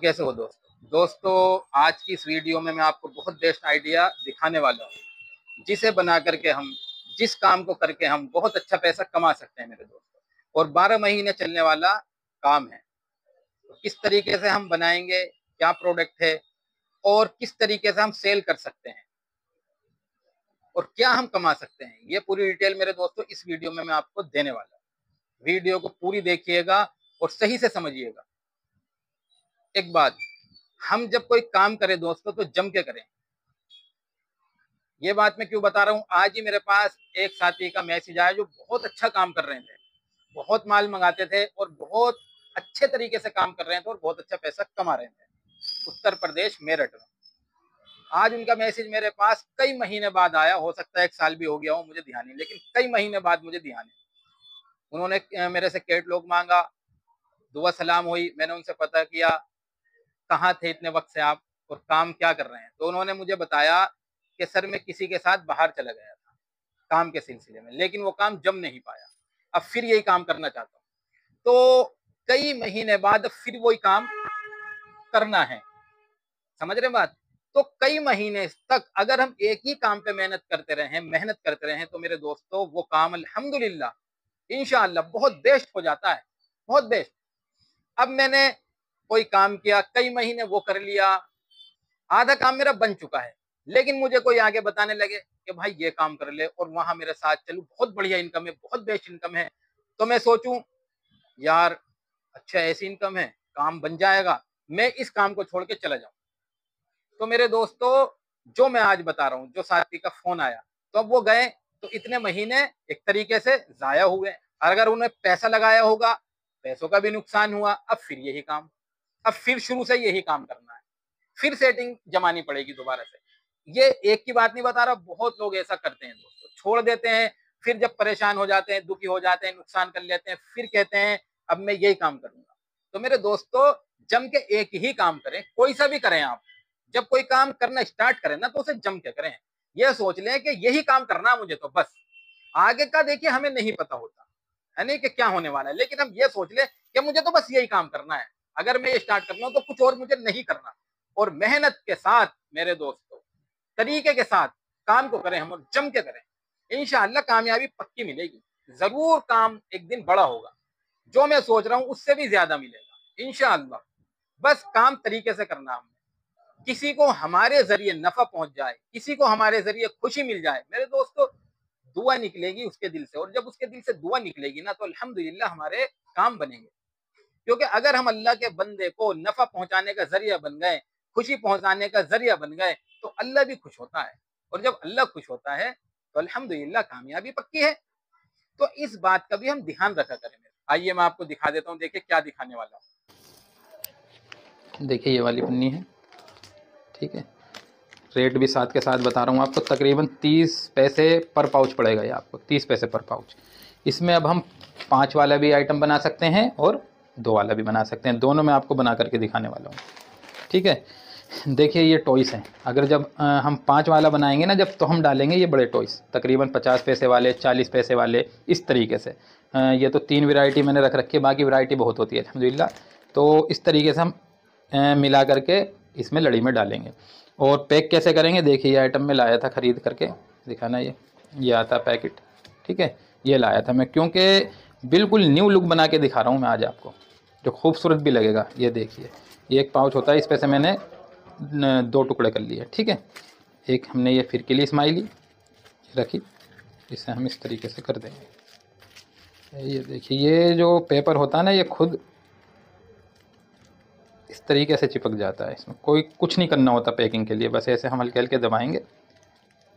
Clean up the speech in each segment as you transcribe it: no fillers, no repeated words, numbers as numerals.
कैसे हो दोस्तों? आज की इस वीडियो में मैं आपको बहुत बेस्ट आइडिया दिखाने वाला हूँ, जिसे बना करके हम जिस काम को करके हम बहुत अच्छा पैसा कमा सकते हैं मेरे दोस्तों। और 12 महीने चलने वाला काम है। तो किस तरीके से हम बनाएंगे, क्या प्रोडक्ट है और किस तरीके से हम सेल कर सकते हैं और क्या हम कमा सकते हैं, ये पूरी डिटेल मेरे दोस्तों इस वीडियो में मैं आपको देने वाला हूँ। वीडियो को पूरी देखिएगा और सही से समझिएगा। एक बात, हम जब कोई काम करें दोस्तों तो जम के करें। ये बात मैं क्यों बता रहा हूँ, आज ही मेरे पास एक साथी का मैसेज आया जो बहुत अच्छा काम कर रहे थे, बहुत माल मंगाते थे और बहुत अच्छे तरीके से काम कर रहे थे और बहुत अच्छा पैसा कमा रहे थे। उत्तर प्रदेश मेरठ में आज उनका मैसेज मेरे पास कई महीने बाद आया। हो सकता है 1 साल भी हो गया हो, मुझे ध्यान नहीं, लेकिन कई महीने बाद मुझे ध्यान है। उन्होंने मेरे से कैटलॉग मांगा, दुआ सलाम हुई, मैंने उनसे पता किया कहाँ थे इतने वक्त से आप और काम क्या कर रहे हैं। तो उन्होंने मुझे बताया कि सर मैं किसी के साथ बाहर चला गया था काम के सिलसिले में, लेकिन वो काम जम नहीं पाया, अब फिर यही काम करना चाहता हूँ। तो कई महीने बाद फिर वही काम करना है, समझ रहे बात? तो कई महीने तक अगर हम एक ही काम पे मेहनत करते रहें तो मेरे दोस्तों वो काम अल्हम्दुलिल्लाह इंशाअल्लाह बहुत बेस्ट हो जाता है, बहुत बेस्ट। अब मैंने कोई काम किया, कई महीने वो कर लिया, आधा काम मेरा बन चुका है, लेकिन मुझे कोई आगे बताने लगे कि भाई ये काम कर ले और वहां मेरे साथ चलू, बहुत बढ़िया इनकम है, बहुत बेस्ट इनकम है। तो मैं सोचूं यार अच्छा ऐसी इनकम है, काम बन जाएगा, मैं इस काम को छोड़ के चला जाऊं। तो मेरे दोस्तों जो मैं आज बता रहा हूँ, जो साथी का फोन आया तो अब वो गए तो इतने महीने एक तरीके से जाया हुए। अगर उन्हें पैसा लगाया होगा, पैसों का भी नुकसान हुआ। अब फिर यही काम, अब फिर शुरू से यही काम करना है, फिर सेटिंग जमानी पड़ेगी दोबारा से। ये एक की बात नहीं बता रहा, बहुत लोग ऐसा करते हैं दोस्तों, छोड़ देते हैं, फिर जब परेशान हो जाते हैं, दुखी हो जाते हैं, नुकसान कर लेते हैं, फिर कहते हैं अब मैं यही काम करूंगा। तो मेरे दोस्तों जम के एक ही काम करें, कोई सा भी करें आप। जब कोई काम करना स्टार्ट करें ना तो उसे जम के करें। यह सोच लें कि यही काम करना है मुझे, तो बस आगे का देखिए हमें नहीं पता होता है नहीं कि क्या होने वाला है, लेकिन हम ये सोच लें कि मुझे तो बस यही काम करना है। अगर मैं ये स्टार्ट कर रहा हूं तो कुछ और मुझे नहीं करना। और मेहनत के साथ मेरे दोस्तों, तरीके के साथ काम को करें हम और जम के करें, इंशाअल्लाह कामयाबी पक्की मिलेगी। जरूर काम एक दिन बड़ा होगा, जो मैं सोच रहा हूं उससे भी ज्यादा मिलेगा इंशाअल्लाह। बस काम तरीके से करना हमने, किसी को हमारे जरिए नफा पहुंच जाए, किसी को हमारे जरिए खुशी मिल जाए, मेरे दोस्तों दुआ निकलेगी उसके दिल से। और जब उसके दिल से दुआ निकलेगी ना तो अल्हम्दुलिल्लाह हमारे काम बनेंगे। क्योंकि अगर हम अल्लाह के बंदे को नफा पहुंचाने का जरिया बन गए, खुशी पहुंचाने का जरिया बन गए, तो अल्लाह भी खुश होता है। और जब अल्लाह खुश होता है तो अल्हम्दुलिल्लाह कामयाबी पक्की है। तो इस बात का भी हम ध्यान रखा करें। आइए मैं आपको दिखा देता हूँ, देखिए क्या दिखाने वाला हूँ। देखिए ये वाली पन्नी है, ठीक है। रेट भी साथ के साथ बता रहा हूँ आपको, तकरीबन 30 पैसे पर पाउच पड़ेगा ये आपको, 30 पैसे पर पाउच। इसमें अब हम 5 वाला भी आइटम बना सकते हैं और 2 वाला भी बना सकते हैं, दोनों मैं आपको बना करके दिखाने वाला हूँ, ठीक है। देखिए ये टॉयस हैं, अगर जब हम 5 वाला बनाएंगे ना जब, तो हम डालेंगे ये बड़े टॉयस, तकरीबन 50 पैसे वाले, 40 पैसे वाले, इस तरीके से। ये तो 3 वैरायटी मैंने रख रखी है, बाकी वैरायटी बहुत होती है अल्हम्दुलिल्लाह। तो इस तरीके से हम मिला करके इसमें लड़ी में डालेंगे। और पैक कैसे करेंगे, देखिए ये आइटम में लाया था ख़रीद करके, दिखाना ये आता पैकेट, ठीक है। ये लाया था मैं, क्योंकि बिल्कुल न्यू लुक बना के दिखा रहा हूँ मैं आज आपको, जो खूबसूरत भी लगेगा। ये देखिए ये एक पाउच होता है, इस पे से मैंने 2 टुकड़े कर लिए, ठीक है। एक हमने ये फिर के लिए स्माइली रखी, इसे हम इस तरीके से कर देंगे। ये देखिए ये जो पेपर होता है ना, ये खुद इस तरीके से चिपक जाता है, इसमें कोई कुछ नहीं करना होता पैकिंग के लिए, बस ऐसे हम हल्के हल्के दबाएंगे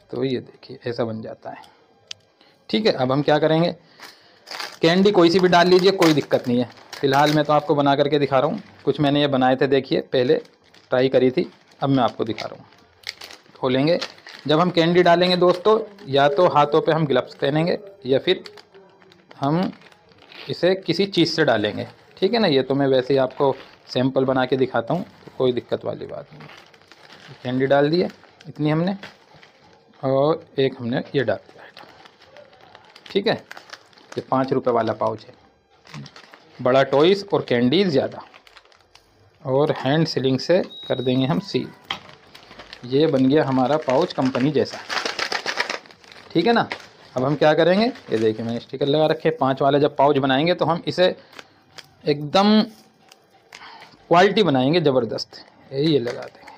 तो ये देखिए ऐसा बन जाता है, ठीक है। अब हम क्या करेंगे, कैंडी कोई सी भी डाल लीजिए, कोई दिक्कत नहीं है। फ़िलहाल मैं तो आपको बना करके दिखा रहा हूँ, कुछ मैंने ये बनाए थे, देखिए पहले ट्राई करी थी, अब मैं आपको दिखा रहा हूँ। खोलेंगे, जब हम कैंडी डालेंगे दोस्तों, या तो हाथों पे हम ग्लव्स पहनेंगे या फिर हम इसे किसी चीज़ से डालेंगे, ठीक है ना। ये तो मैं वैसे ही आपको सैंपल बना के दिखाता हूँ, तो कोई दिक्कत वाली बात नहीं। कैंडी डाल दिए इतनी हमने, और एक हमने ये डाल दिया, ठीक है। ये 5 रुपये वाला पाउच है, बड़ा टॉयस और कैंडी ज़्यादा। और हैंड सीलिंग से कर देंगे हम सील। ये बन गया हमारा पाउच कंपनी जैसा, ठीक है ना। अब हम क्या करेंगे, ये देखिए मैंने स्टिकर लगा रखे। 5 वाले जब पाउच बनाएंगे तो हम इसे एकदम क्वालिटी बनाएंगे ज़बरदस्त। ये लगा देंगे,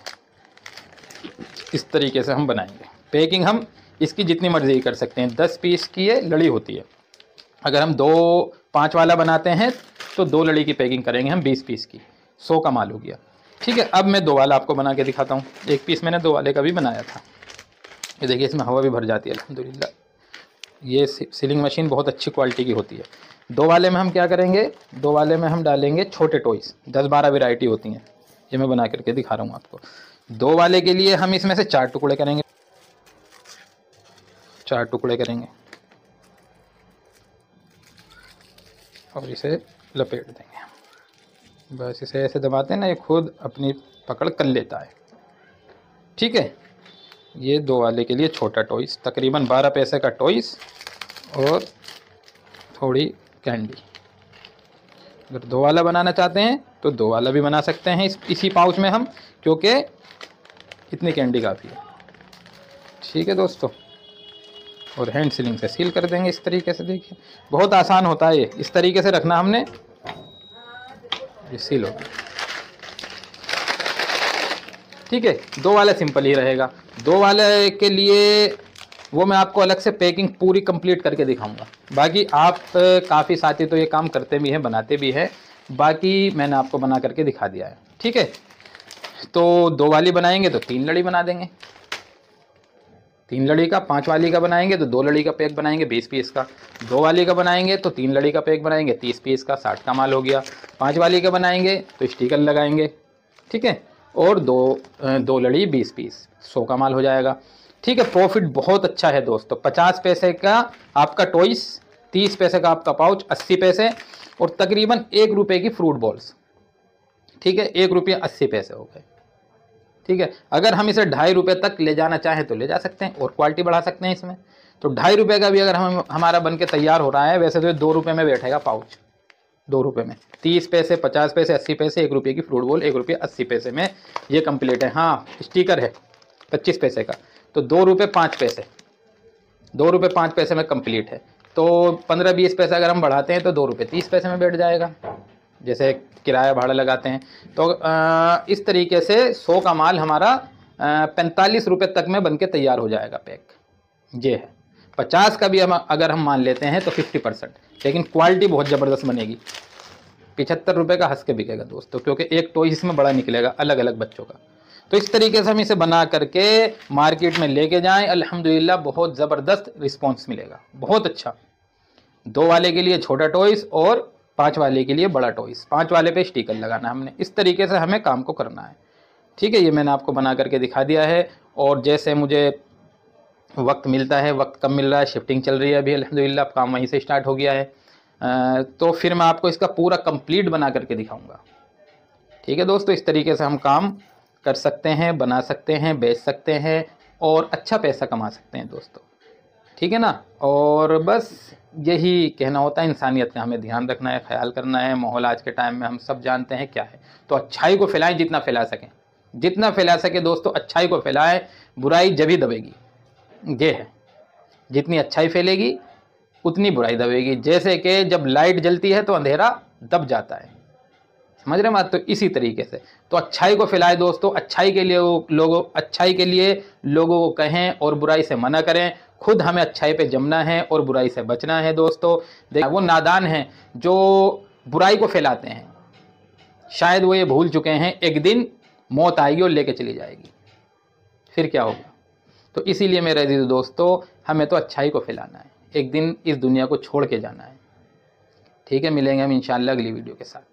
इस तरीके से हम बनाएंगे। पैकिंग हम इसकी जितनी मर्ज़ी कर सकते हैं। 10 पीस की ये लड़ी होती है। अगर हम 5 वाला बनाते हैं तो 2 लड़ी की पैकिंग करेंगे हम 20 पीस की, 100 का माल हो गया, ठीक है। अब मैं 2 वाला आपको बना के दिखाता हूँ। 1 पीस मैंने 2 वाले का भी बनाया था। ये देखिए इसमें हवा भी भर जाती है अल्हम्दुलिल्लाह। ये सीलिंग मशीन बहुत अच्छी क्वालिटी की होती है। 2 वाले में हम क्या करेंगे, 2 वाले में हम डालेंगे छोटे टॉयज़। 10-12 वैरायटी होती हैं, ये मैं बना करके दिखा रहा हूँ आपको। 2 वाले के लिए हम इसमें से 4 टुकड़े करेंगे, 4 टुकड़े करेंगे और इसे लपेट देंगे। बस इसे ऐसे दबाते हैं ना, ये खुद अपनी पकड़ कर लेता है, ठीक है। ये 2 वाले के लिए छोटा टॉयज़, तकरीबन 12 पैसे का टॉयज़ और थोड़ी कैंडी। अगर 2 वाला बनाना चाहते हैं तो 2 वाला भी बना सकते हैं इसी पाउच में हम, क्योंकि इतनी कैंडी काफ़ी है, ठीक है दोस्तों। और हैंड सीलिंग से सील कर देंगे इस तरीके से। देखिए बहुत आसान होता है ये, इस तरीके से रखना हमने, ये सील हो गया, ठीक है। 2 वाला सिंपल ही रहेगा। 2 वाले के लिए वो मैं आपको अलग से पैकिंग पूरी कंप्लीट करके दिखाऊंगा। बाकी आप काफ़ी साथी तो ये काम करते भी हैं, बनाते भी हैं, बाकी मैंने आपको बना करके दिखा दिया है, ठीक है। तो 2 वाली बनाएंगे तो 3 लड़ी बना देंगे, 3 लड़ी का। 5 वाली का बनाएंगे तो 2 लड़ी का पैक बनाएंगे 20 पीस का। 2 वाली का बनाएंगे तो 3 लड़ी का पैक बनाएंगे 30 पीस का, 60 का माल हो गया। 5 वाली का बनाएंगे तो स्टिकर लगाएंगे, ठीक है। और 2 लड़ी 20 पीस, 100 का माल हो जाएगा, ठीक है। प्रॉफिट बहुत अच्छा है दोस्तों। 50 पैसे का आपका टॉयस, 30 पैसे का आपका पाउच, 80 पैसे और तकरीबन 1 रुपये की फ्रूट बॉल्स, ठीक है। 1 रुपये 80 पैसे हो गए, ठीक है। अगर हम इसे 2.5 रुपये तक ले जाना चाहें तो ले जा सकते हैं और क्वालिटी बढ़ा सकते हैं इसमें। तो 2.5 रुपये का भी अगर हमारा बन के तैयार हो रहा है, वैसे तो 2 रुपये में बैठेगा पाउच, 2 रुपये में। 30 पैसे, 50 पैसे, 80 पैसे, 1 रुपये की फ्रूट बॉल, 1 रुपये 80 पैसे में ये कंप्लीट है। हाँ स्टिकर है 25 पैसे का, तो 2 रुपये 5 पैसे, 2 रुपये 5 पैसे में कंप्लीट है। तो 15-20 पैसे अगर हम बढ़ाते हैं तो 2 रुपये 30 पैसे में बैठ जाएगा, जैसे किराया भाड़ा लगाते हैं। तो इस तरीके से 100 का माल हमारा 45 रुपये तक में बन के तैयार हो जाएगा पैक, ये है। 50 का भी अगर हम मान लेते हैं तो 50%, लेकिन क्वालिटी बहुत ज़बरदस्त बनेगी। 75 रुपये का हंस के बिकेगा दोस्तों, क्योंकि एक टॉय इसमें बड़ा निकलेगा अलग अलग बच्चों का। तो इस तरीके से हम इसे बना करके मार्केट में लेके जाएं, अल्हम्दुलिल्लाह बहुत ज़बरदस्त रिस्पॉन्स मिलेगा, बहुत अच्छा। 2 वाले के लिए छोटा टॉयस और 5 वाले के लिए बड़ा टॉयस। 5 वाले पे स्टिकर लगाना है हमने, इस तरीके से हमें काम को करना है, ठीक है। ये मैंने आपको बना करके दिखा दिया है। और जैसे मुझे वक्त मिलता है, वक्त कम मिल रहा है, शिफ्टिंग चल रही है अभी अल्हम्दुलिल्लाह, काम वहीं से स्टार्ट हो गया है, तो फिर मैं आपको इसका पूरा कंप्लीट बना करके दिखाऊंगा, ठीक है दोस्तों। इस तरीके से हम काम कर सकते हैं, बना सकते हैं, बेच सकते हैं और अच्छा पैसा कमा सकते हैं दोस्तों, ठीक है ना। और बस यही कहना होता है, इंसानियत का हमें ध्यान रखना है, ख्याल करना है। माहौल आज के टाइम में हम सब जानते हैं क्या है, तो अच्छाई को फैलाएं जितना फैला सकें, जितना फैला सके दोस्तों अच्छाई को फैलाएं, बुराई जब ही दबेगी, ये है। जितनी अच्छाई फैलेगी उतनी बुराई दबेगी। जैसे कि जब लाइट जलती है तो अंधेरा दब जाता है, समझ रहे बात। तो इसी तरीके से तो अच्छाई को फैलाएं दोस्तों, अच्छाई के लिए लोगों को कहें और बुराई से मना करें। खुद हमें अच्छाई पे जमना है और बुराई से बचना है दोस्तों। वो नादान हैं जो बुराई को फैलाते हैं, शायद वो ये भूल चुके हैं एक दिन मौत आएगी और लेके चली जाएगी, फिर क्या होगा। तो इसीलिए मेरे अजीज दोस्तों, हमें तो अच्छाई को फैलाना है, एक दिन इस दुनिया को छोड़ के जाना है, ठीक है। मिलेंगे हम इंशाअल्लाह अगली वीडियो के साथ।